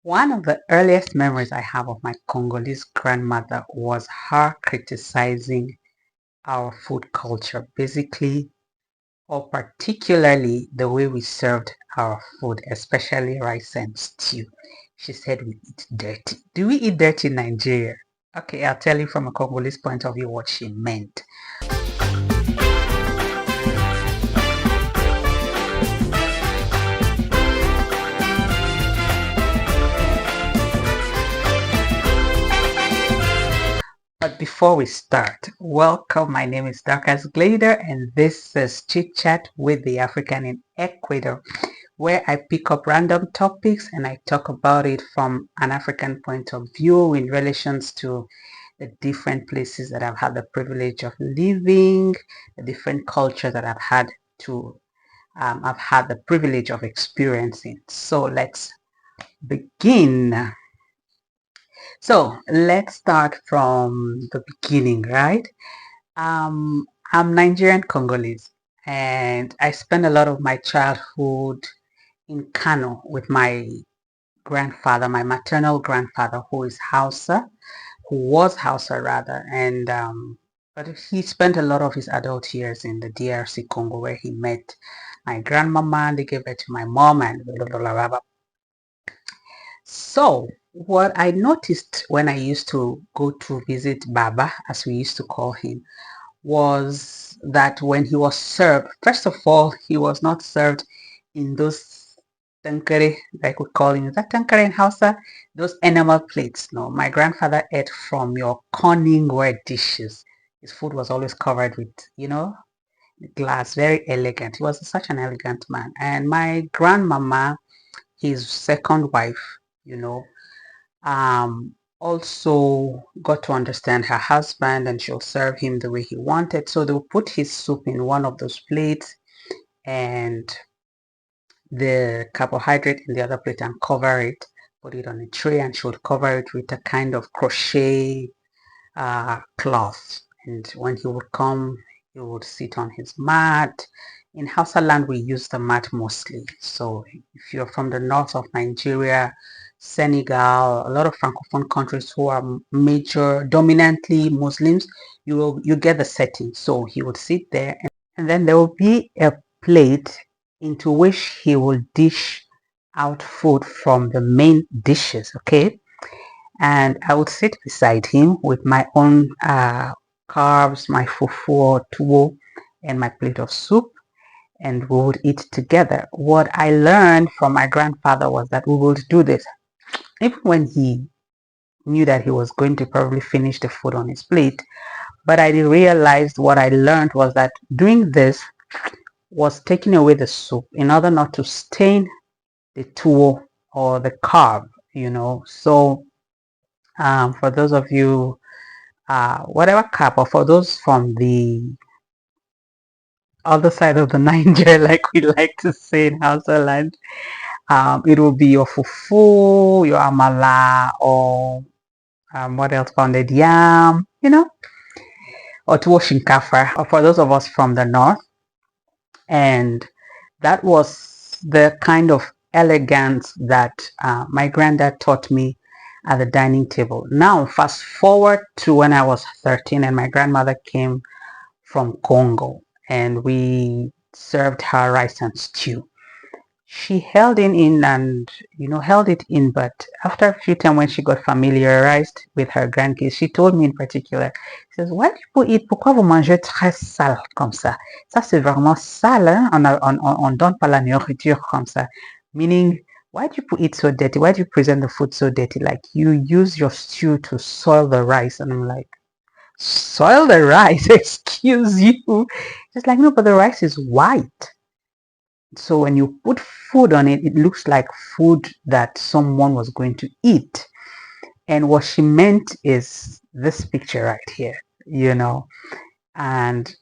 One of the earliest memories I have of my Congolese grandmother was her criticizing our food culture, basically, or particularly the way we served our food, especially rice and stew. She said we eat dirty. Do we eat dirty in Nigeria? Okay, I'll tell you from a Congolese point of view what she meant. But before we start, welcome. My name is Darkas Glader, and this is Chit Chat with the African in Ecuador, where I pick up random topics and I talk about it from an African point of view in relations to the different places that I've had the privilege of living, the different cultures that I've had the privilege of experiencing. So let's begin. So let's start from the beginning, right? I'm Nigerian Congolese, and I spent a lot of my childhood in Kano with my grandfather, my maternal grandfather, who is Hausa, who was Hausa rather, and but he spent a lot of his adult years in the DRC Congo, where he met my grandmama, and they gave birth to my mom, and blah, blah, blah, blah, blah. So what I noticed when I used to go to visit Baba, as we used to call him, was that when he was served, first of all, he was not served in those tankere, like we call him. Is that tankere in Hausa? Those enamel plates. No, my grandfather ate from your Corningware dishes. His food was always covered with, glass, very elegant. He was such an elegant man. And my grandmama, his second wife, you know, also got to understand her husband, and she'll serve him the way he wanted. So they'll put his soup in one of those plates and the carbohydrate in the other plate and cover it, put it on a tray, and she would cover it with a kind of crochet cloth. And when he would come, he would sit on his mat. In Hausa land, we use the mat mostly. So if you're from the north of Nigeria, Senegal, a lot of Francophone countries who are dominantly Muslims, you get the setting. So he would sit there, and then there will be a plate into which he will dish out food from the main dishes, okay? And I would sit beside him with my own carbs, my fufu or tuwo, and my plate of soup, and we would eat together. What I learned from my grandfather was that we would do this even when he knew that he was going to probably finish the food on his plate. But I realized what I learned was that doing this was taking away the soup in order not to stain the tuwo or the carb, So for those of you, whatever carb, or for those from the other side of the Niger, like we like to say in Hausa land, it will be your fufu, your amala, or what else, pounded yam, or tuwo shinkafa, or for those of us from the north. And that was the kind of elegance that my granddad taught me at the dining table. Now, fast forward to when I was 13 and my grandmother came from Congo and we served her rice and stew. She held and held it in, but after a few times when she got familiarized with her grandkids, she told me in particular, she says, why do you eat, pourquoi vous mangez très sale comme ça? Ça c'est vraiment sale, hein? On donne pas la nourriture comme ça. Meaning, why do you eat so dirty? Why do you present the food so dirty? Like you use your stew to soil the rice. And I'm like, soil the rice? Excuse you. She's like, no, but the rice is white. So when you put food on it, it looks like food that someone was going to eat. And what she meant is this picture right here, And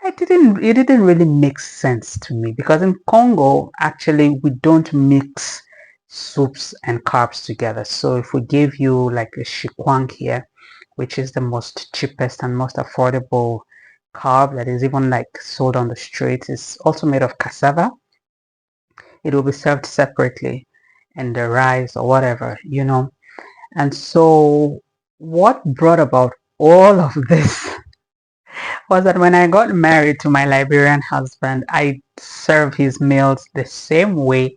it didn't really make sense to me, because in Congo, actually, we don't mix soups and carbs together. So if we give you like a shikwang here, which is the most cheapest and most affordable carb that is even like sold on the streets, is also made of cassava. It will be served separately. and the rice or whatever, you know. And so what brought about all of this was that when I got married to my Liberian husband, I serve his meals the same way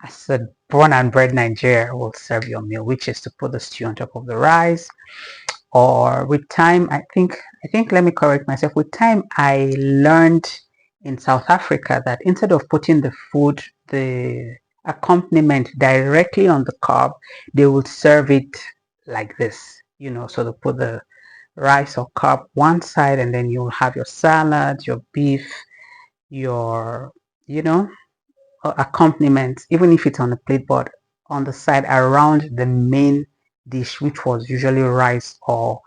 as a born and bred Nigerian will serve your meal, which is to put the stew on top of the rice. Or with time, I think let me correct myself. With time, I learned in South Africa that instead of putting the accompaniment directly on the cob, they would serve it like this, you know. So they put the rice or cob one side, and then you'll have your salad, your beef, your, you know, accompaniment, even if it's on a plate, but on the side around the main dish, which was usually rice or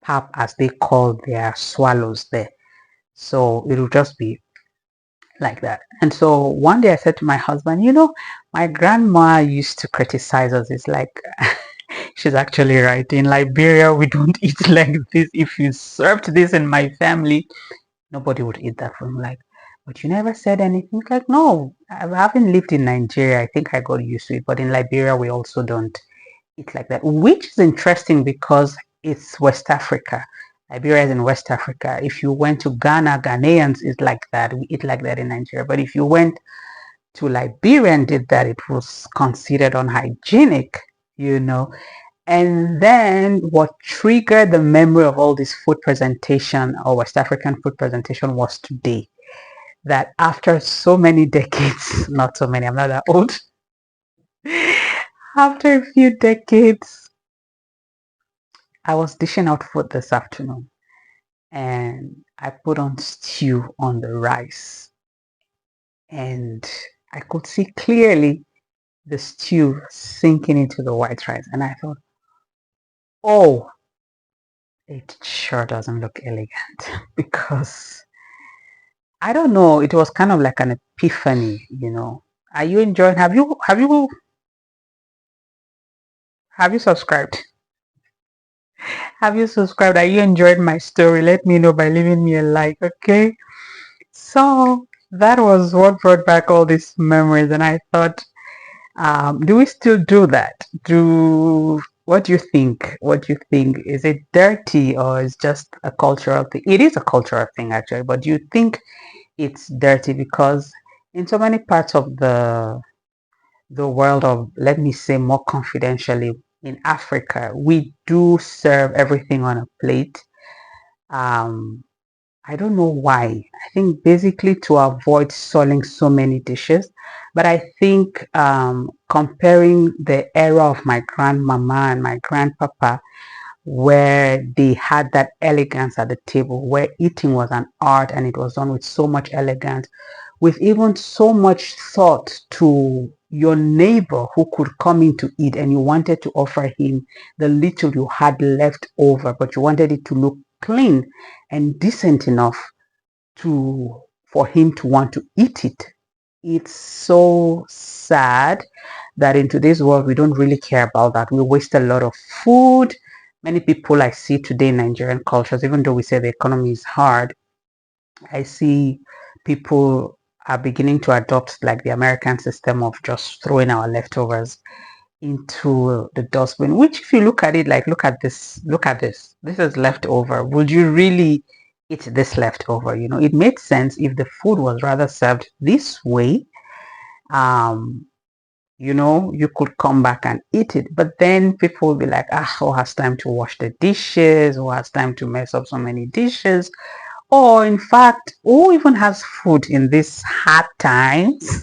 pap, as they call their swallows there. So it will just be like that. And so one day I said to my husband, you know, my grandma used to criticize us. It's like, she's actually right. In Liberia, we don't eat like this. If you served this in my family, nobody would eat that from like, but you never said anything. Like, no, I haven't lived in Nigeria. I think I got used to it. But in Liberia, we also don't eat like that, which is interesting because it's West Africa. Liberia is in West Africa. If you went to Ghana, Ghanaians is like that. We eat like that in Nigeria. But if you went to Liberia and did that, it was considered unhygienic, you know. And then what triggered the memory of all this food presentation or West African food presentation was today. That after so many decades, not so many, I'm not that old, after a few decades, I was dishing out food this afternoon and I put on stew on the rice and I could see clearly the stew sinking into the white rice. And I thought, oh, it sure doesn't look elegant because I don't know, it was kind of like an epiphany, you know. Are you enjoying, have you subscribed? Have you subscribed? Are you enjoying my story? Let me know by leaving me a like, okay? So that was what brought back all these memories, and I thought, do we still do that? What do you think? What do you think? Is it dirty or is just a cultural thing? It is a cultural thing actually, but do you think it's dirty? Because in so many parts of the world of, let me say more confidentially, in Africa, we do serve everything on a plate. Um, I don't know why. I think basically to avoid soiling so many dishes. But I think comparing the era of my grandmama and my grandpapa, where they had that elegance at the table, where eating was an art and it was done with so much elegance, with even so much thought to your neighbor who could come in to eat and you wanted to offer him the little you had left over, but you wanted it to look clean and decent enough to for him to want to eat it. It's so sad that in today's world we don't really care about that. We waste a lot of food. Many people I see today in Nigerian cultures, even though we say the economy is hard, I see people are beginning to adopt like the American system of just throwing our leftovers into the dustbin, which if you look at it, like look at this is leftover. Would you really eat this leftover? You know, it made sense if the food was rather served this way. Um, you know, you could come back and eat it. But then people will be like, who has time to wash the dishes? Who has time to mess up so many dishes? Or in fact, who even has food in these hard times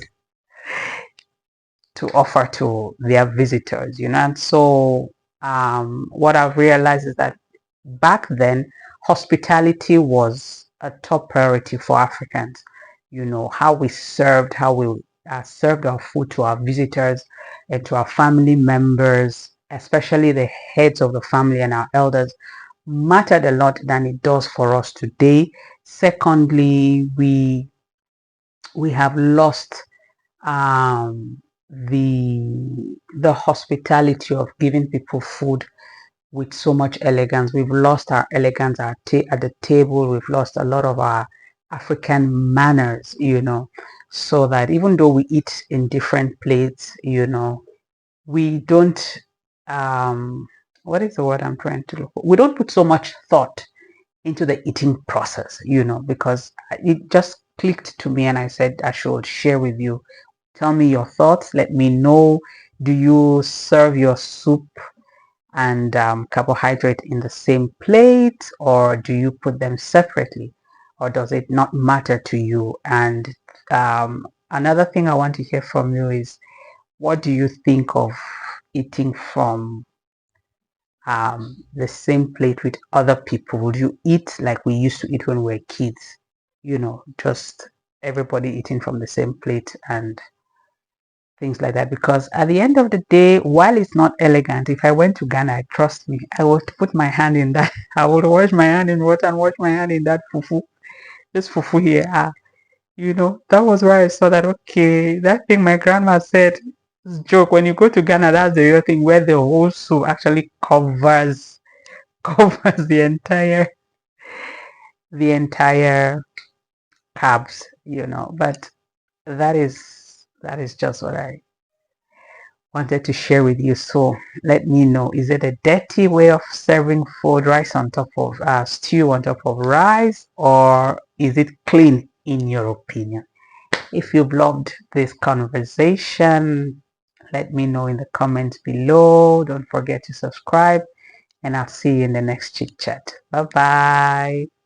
to offer to their visitors, you know? And so what I've realized is that back then, hospitality was a top priority for Africans. You know, how we served, how we served our food to our visitors and to our family members, especially the heads of the family and our elders, mattered a lot than it does for us today. Secondly, we have lost um, the hospitality of giving people food with so much elegance. We've lost our elegance at the table. We've lost a lot of our African manners, you know, so that even though we eat in different plates, you know, we don't what is the word I'm trying to look for? We don't put so much thought into the eating process, because it just clicked to me and I said I should share with you. Tell me your thoughts. Let me know. Do you serve your soup and carbohydrate in the same plate, or do you put them separately, or does it not matter to you? And another thing I want to hear from you is, what do you think of eating from the same plate with other people? Would you eat like we used to eat when we were kids? Just everybody eating from the same plate and things like that. Because at the end of the day, while it's not elegant, if I went to Ghana, trust me, I would put my hand in that. I would wash my hand in water and wash my hand in that fufu. This fufu here. That was where I saw that, okay, that thing my grandma said, this joke, when you go to Ghana, that's the real thing, where the whole soup actually covers the entire carbs, but that is just what I wanted to share with you. So let me know, is it a dirty way of serving food, rice on top of stew on top of rice, or is it clean in your opinion? If you've loved this conversation, let me know in the comments below. Don't forget to subscribe, and I'll see you in the next chit chat. Bye bye.